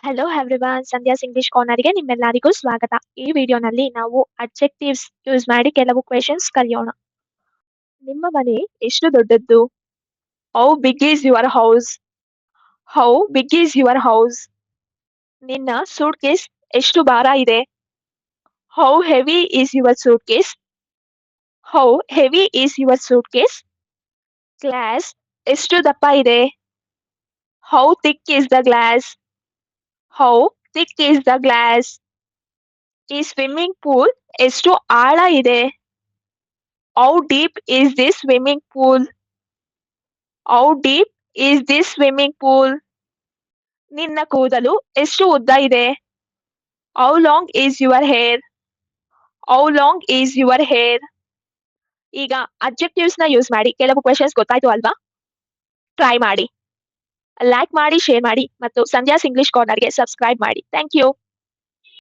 Hello everyone, Sandhya's English ಕಾರ್ನರ್‌ಗೆ ನಿಮ್ಮೆಲ್ಲರಿಗೂ ಸ್ವಾಗತ. ಈ ವಿಡಿಯೋನಲ್ಲಿ ನಾವು ಅಡ್ಜೆಕ್ಟಿವ್ಸ್ ಯೂಸ್ ಮಾಡಿ ಕೆಲವು ಕ್ವೆಶ್ಚನ್ಸ್ ಕಲಿಯೋಣ. ನಿಮ್ಮ ಮನೆ ಎಷ್ಟು ದೊಡ್ಡದ್ದು? How big is your house? How big is your house? ನಿನ್ನ ಸೂಟ್ ಕೇಸ್ ಎಷ್ಟು ಭಾರ ಇದೆ? How heavy is your suitcase? How heavy is your suitcase? Glass ಎಷ್ಟು ದಪ್ಪ ಇದೆ? How thick is the glass? How thick is the glass? ಈ swimming pool ಎಷ್ಟು ಆಳ ಇದೆ? How deep is this swimming pool? How deep is this swimming pool? ನಿನ್ನ ಕೂದಲು ಎಷ್ಟು ಉದ್ದ ಇದೆ? How long is your hair? How long is your hair? ಈಗ ಅಡ್ಜೆಕ್ಟಿವ್ಸ್ ನ ಯೂಸ್ ಮಾಡಿ ಕೆಲವು ಕ್ವೆಶನ್ಸ್ ಗೊತ್ತಾಯ್ತು ಅಲ್ವಾ? ಟ್ರೈ ಮಾಡಿ. ಲೈಕ್ ಮಾಡಿ, ಶೇರ್ ಮಾಡಿ ಮತ್ತು ಸಂಧ್ಯಾಸ್ ಇಂಗ್ಲಿಷ್ ಕಾರ್ನರ್‌ಗೆ ಸಬ್ಸ್ಕ್ರೈಬ್ ಮಾಡಿ. Thank you.